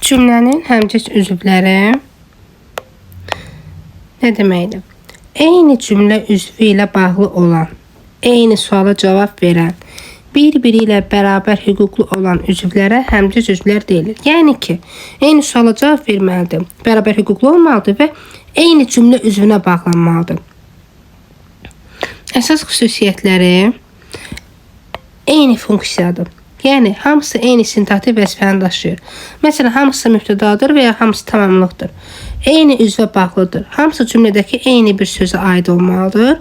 Cümlənin həmcins üzvləri nə deməkdir? Eyni cümlə üzvü ilə bağlı olan, eyni suala cavab verən, bir-biri ilə bərabər hüquqlu olan üzvlərə həmcins üzvlər deyilir. Yəni ki, eyni suala cavab verməlidir, bərabər hüquqlu olmalıdır və eyni cümlə üzvünə bağlanmalıdır. Əsas xüsusiyyətləri eyni funksiyadır. Yəni, hamısı eyni sintaktik vəzifəni daşıyır. Məsələn, hamısı mübtədadır və ya hamısı tamamlıqdır. Eyni üzvə bağlıdır. Hamısı cümlədəki eyni bir sözə aid olmalıdır.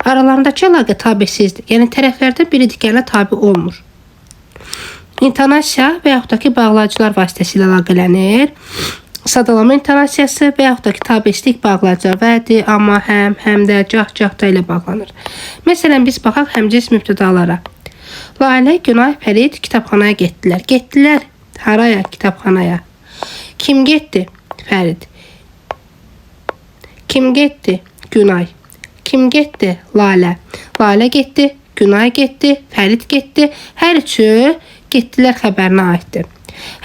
Aralarındakı əlaqə tabesizdir. Yəni, tərəflərdə biri digərinə tabi olmur. İntonasiya və yaxud da ki, bağlayıcılar vasitəsilə əlaqələnir. Sadalama intonasiyası və yaxud da ki, tabesizlik bağlayıcı vədi, amma, həm də, cah-cahda ilə bağlanır. Məsələn, biz baxaq həmcins mübtədalara. Lalə, Günay, Fərid kitabxanaya getdilər. Getdilər haraya? Kitabxanaya. Kim getdi? Fərid. Kim getdi? Günay. Kim getdi? Lalə. Lalə getdi, Günay getdi, Fərid getdi. Hər üçü getdilər xəbərinə aiddir.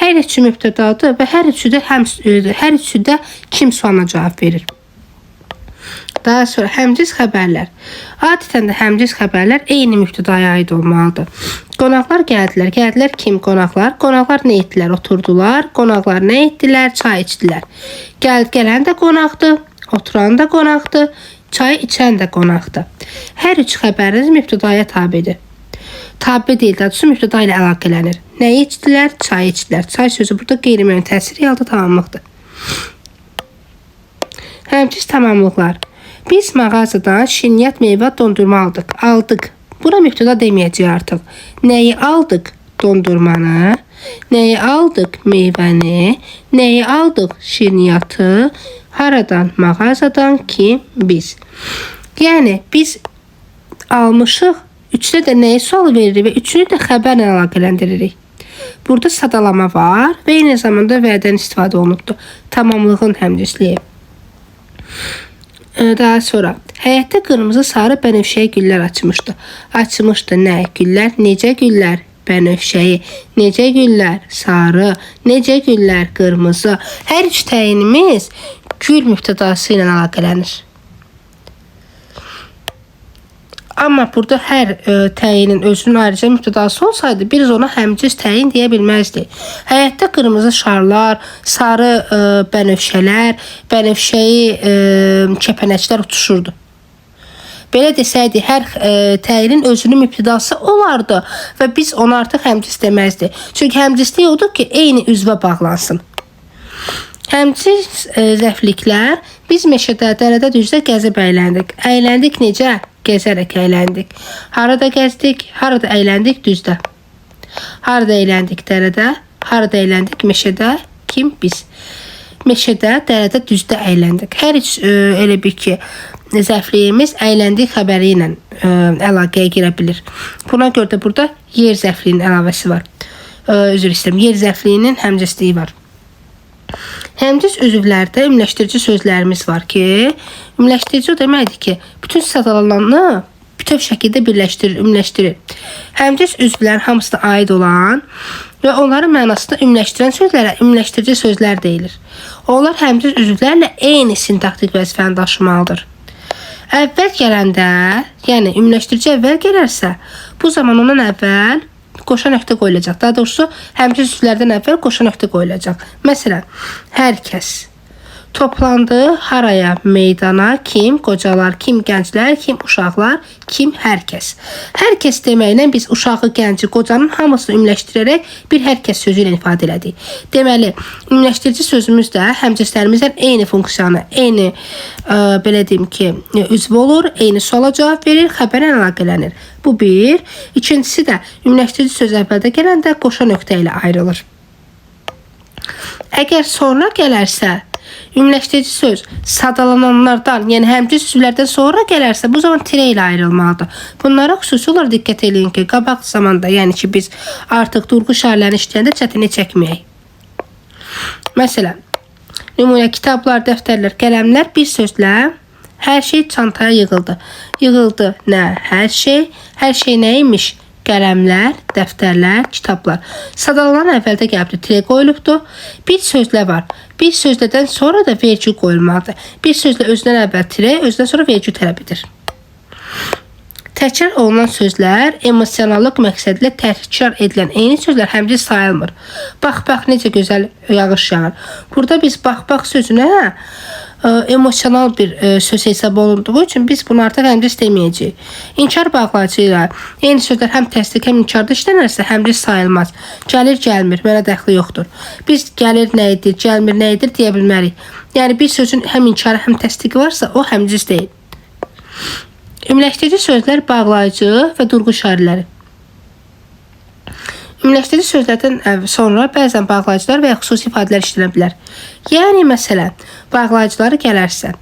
Hər üçü mübtədadır və hər üçü də kim sualına cavab verir. Daha sonra həmcins xəbərlər. Adətən də həmcins xəbərlər eyni mübtədaya aid olmalıdır. Qonaqlar gəldilər. Gəldilər kim? Qonaqlar. Qonaqlar nə etdilər? Oturdular. Qonaqlar nə etdilər? Çay içdilər. Gələn də qonaqdır. Oturan da qonaqdır. Çay içən də qonaqdır. Hər üç xəbəriniz mübtədaya tabidir. Tabi deyil, daha doğrusu mübtəda ilə əlaqələnir. Nə içdilər? Çay içdilər. Çay sözü burada qeyri-müəyyən təsir yalda tamamlıqdır. Həmcins tamamlıqlar. Biz mağazadan şirniyyat meyvə dondurma aldıq. Buna mübtəda deməyəcək artıq. Nəyi aldıq? Dondurmanı. Nəyi aldıq? Meyvəni. Nəyi aldıq? Şirniyyatı. Haradan? Mağazadan. Kim? Biz. Yəni, biz almışıq. Üçdə də nəyi sual veririk və üçünü də xəbərlə əlaqələndiririk. Burada sadalama var və eyni zamanda vədən istifadə olunubdur. Tamamlığın həmcinsliyi. Daha sonra həyətdə qırmızı, sarı, bənövşəyi güllər açmışdı. Açmışdı nə? Güllər. Necə güllər? Bənövşəyi. Necə güllər? Sarı. Necə güllər? Qırmızı. Hər üç təyinimiz gül mübtədası ilə əlaqələnir. Amma burada hər təyinin özünün ayrıca mübtədası olsaydı, biz ona həmcins təyin deyə bilməzdik. Həyətdə qırmızı şarlar, sarı bənövşələr, bənövşəyi kəpənəklər uçuşurdu. Belə desəydi, hər təyinin özünün mübtədası olardı və biz ona artıq həmcins deməzdik. Çünki həmcinslik odur ki, eyni üzvə bağlansın. Həmcins zəfliklər, biz meşədə, dərədə, düzdə gəzib əyləndik. Əyləndik necə? Gəzərək əyləndik. Harada gəzdik? Harada əyləndik? Düzdə. Harada əyləndik? Dərədə. Harada əyləndik? Meşədə. Kim? Biz. Meşədə, dərədə, düzdə əyləndik. Hər üç elə bir ki, zəfliyimiz əyləndik xəbəri ilə əlaqəyə girə bilir. Buna görə də burada yer zəfliyinin əlavəsi var. Üzr istəyirəm, yer zəfliyinin həmcinsliyi var. Həmcins üzvlərdə ümumiləşdirici sözlərimiz var ki, ümumiləşdirici o deməkdir ki, bütün sadalananı bütöv şəkildə birləşdirir, ümumiləşdirir. Həmcins üzvlərin hamısına aid olan və onların mənasını ümumiləşdirən sözlərə ümumiləşdirici sözlər deyilir. Onlar həmcins üzvlərlə eyni sintaktik vəzifəni daşımalıdır. Əvvəl gələndə, yəni ümumiləşdirici əvvəl gələrsə, bu zaman ondan əvvəl qoşa nöqtə qoyulacaq. Daha doğrusu, həmcins üzvlərdən əvvəl qoşa nöqtə qoyulacaq. Məsələn, hər kəs toplandı haraya? Meydana. Kim? Qocalar. Kim? Gənclər. Kim? Uşaqlar. Kim? Hər kəs. Hər kəs deməklə biz uşağı, gənci, qocanın hamısını ümumiləşdirərək bir hər kəs sözü ilə ifadə elədik. Deməli, ümumiləşdirici sözümüz də həmcinslərimizdən eyni funksiyanı, eyni belə deyim ki, üzv olur, eyni suala cavab verir, xəbərlə əlaqələnir. Bu bir. İkincisi də ümumiləşdirici söz əvvəldə gələndə qoşa nöqtə ilə ayrılır. Əgər sonra gələrsə, ümumiləşdirici söz sadalananlardan, yəni həmcins üzvlərdən sonra gələrsə, bu zaman tirə ilə ayrılmalıdır. Bunlara xüsusi olaraq diqqət edin ki, qabaq zamanda, yəni ki, biz artıq durğu şairlərini işləyəndə çətinlik çəkməyək. Məsələn, nümunə kitablar, dəftərlər, qələmlər bir sözlə hər şey çantaya yığıldı. Yığıldı nə? Hər şey. Hər şey nə imiş? qələmlər, dəftərlər, kitablar. Sadalanan əvvəldə gəlibdir, tire qoyulubdur. Bir sözlə var. Bir sözlədən sonra da vergül qoyulmalıdır. Bir sözlə özündən əvvəl tire, özündən sonra vergül tələb edir. Təkrar olunan sözlər emosionallıq məqsədlə təkrar edilən eyni sözlər həmciz sayılmır. Bax, necə gözəl yağış yağır. Burada biz bax sözünə emosional bir söz hesab olunduğu üçün biz bunu artıq həmciz deməyəcəyik. İnkar bağlayıcı ilə eyni sözlər həm təsdiq, həm inkarda işlənərsə həmciz sayılmaz. Gəlir, gəlmir, mənə dəxli yoxdur. Biz gəlir nə edir, gəlmir nə edir deyə bilmərik. Yəni bir sözün həm inkarı, həm təsdiqi varsa o həmciz deyil. Ümumiləşdirici sözlər bağlayıcı və durğu işarələri. Ümumiləşdirici sözlərdən sonra bəzən bağlayıcılar və ya xüsusi ifadələr işlənə bilər. Yəni, məsələn, bağlayıcıları gələrsə,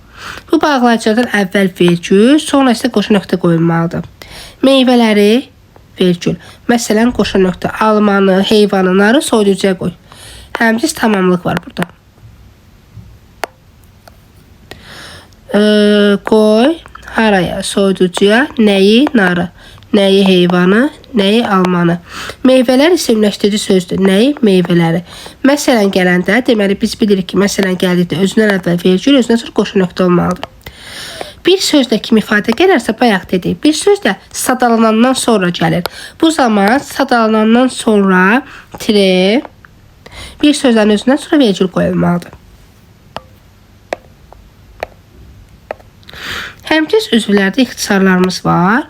bu bağlayıcılardan əvvəl vergül, sonra isə qoşa nöqtə qoyulmalıdır. Meyvələri, vergül. Məsələn, qoşa nöqtə, almanı, heyvanı, narı soyuducuya qoy. Həmciz tamamlıq var burada. Qoy. Haraya, soyuducuya, nəyi, narı, nəyi, heyvanı, nəyi, almanı. Meyvələr isə ümumiləşdirici sözdür. Nəyi, meyvələri. Məsələn gələndə, deməli biz bilirik ki, məsələn gəldikdə özündən əvvəl vergül, özündən sonra qoşa nöqtə olmalıdır. Bir sözlə kimi ifadə gələrsə, bayaq dedik. Bir söz də sadalanandan sonra gəlir. Bu zaman sadalanandan sonra tire, bir sözlərin özündən sonra vergül qoyulmalıdır. Həmciz üzvlərdə ixtisarlarımız var.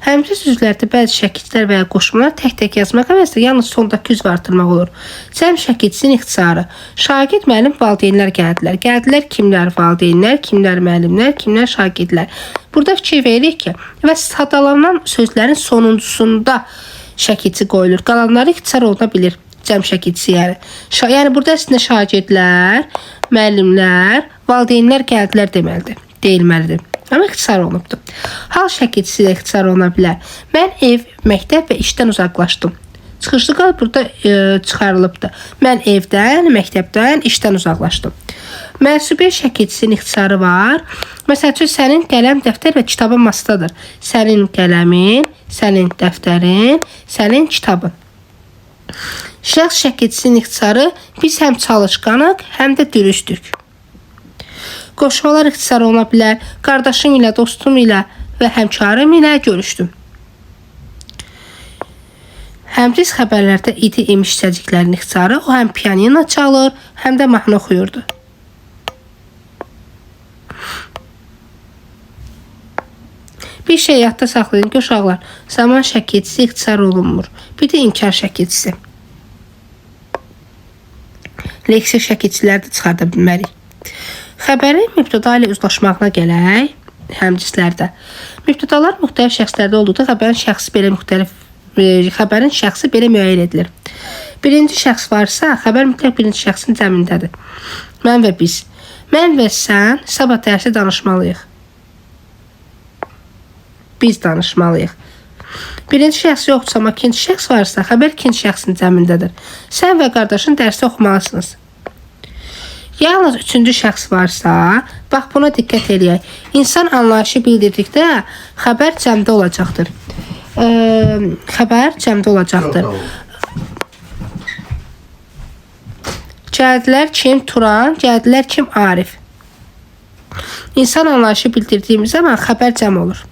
Həmciz üzvlərdə bəzi şəkilçilər və ya qoşmalar tək-tək yazmaq əvəzində yalnız sondakı üzvü artırmaq olur. Cəm şəkilçisinin ixtisarı. Şagird, müəllim, valideynlər gəldilər. Gəldilər kimlər? Valideynlər, kimlər? Müəllimlər, kimlər? Şagirdlər. Burada fikir veririk ki, və sadalanan sözlərin sonuncusunda şəkilçi qoyulur. Qalanları ixtisar oluna bilir. Cəm şəkilçisi yəni. Yəni burada əslində şagirdlər, müəllimlər, valideynlər gəldilər deməlidir. Deyilməlidir. Amma ixtisar olunubdur. Hal şəkilçisi də ixtisar oluna bilər. Mən ev, məktəb və işdən uzaqlaşdım. Çıxışlı qal burada çıxarılıbdır. Mən evdən, məktəbdən, işdən uzaqlaşdım. Mənsubiyyət şəkilçisinin ixtisarı var. Məsəl üçün, sənin qələm, dəftər və kitabın masadadır. Sənin qələmin, sənin dəftərin, sənin kitabın. Şəxs şəkilçisinin ixtisarı biz həm çalışqanıq, həm də dürüstük. Qoşmalar ixtisar oluna bilər. Qardaşım ilə, dostum ilə və həmkarım ilə görüşdüm. Həmciz xəbərlərdə idi imiş cəciklərin ixtisarı. O həm pianino çalır, həm də mahnı oxuyurdu. Bir şey yadda saxlayın ki, uşaqlar, zaman şəkilçisi ixtisar olunmur. Bir də inkar şəkilçisi. Leksiya şəkilçiləri də çıxarda bilmərik. Xəbərin mübtəda ilə uzlaşmağına gələk, həmcizlərdə. Mübtədalar müxtəlif şəxslərdə olduqda xəbərin şəxsi belə müəyyən edilir. Birinci şəxs varsa, xəbər mütləq birinci şəxsin cəmindədir. Mən və biz. Mən və sən sabah dərsi danışmalıyıq. Biz danışmalıyıq. Birinci şəxs yoxdursa, amma ikinci şəxs varsa, xəbər ikinci şəxsin cəmindədir. Sən və qardaşın dərsi oxumalısınız. Yalnız üçüncü şəxs varsa, bax buna diqqət eləyək. İnsan anlayışı bildirdikdə xəbər cəmdə olacaqdır. Xəbər cəmdə olacaqdır. Gəldilər kim? Turan. Gəldilər kim? Arif. İnsan anlayışı bildirdiyimiz zaman xəbər cəm olur.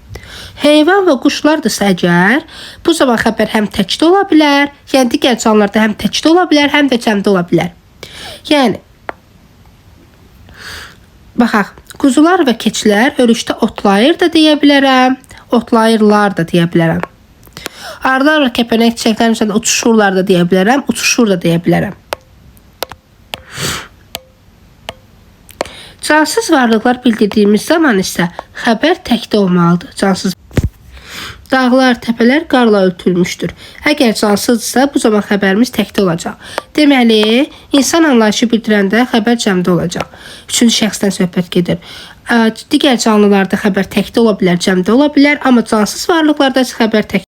Heyvan və quşlardırsa əgər, bu zaman xəbər həm təkdə ola bilər, yəni digər canlılarda həm təkdə ola bilər, həm də cəmdə ola bilər. Yəni, baxaq, quzular və keçilər örüşdə otlayır da deyə bilərəm, otlayırlar da deyə bilərəm. Arılar və kəpənək çiçəklərin üzərində uçuşurlar da deyə bilərəm, uçuşur da deyə bilərəm. Cansız varlıqlar bildirdiyimiz zaman isə xəbər təkdə olmalıdır. Cansız dağlar, təpələr qarla örtülmüşdür. Əgər cansızdırsa, bu zaman xəbərimiz təkdə olacaq. Deməli, insan anlayışı bildirəndə xəbər cəmdə olacaq. Üçüncü şəxsdən söhbət gedir. Digər canlılarda xəbər təkdə ola bilər, cəmdə ola bilər, amma cansız varlıqlarda xəbər təkdə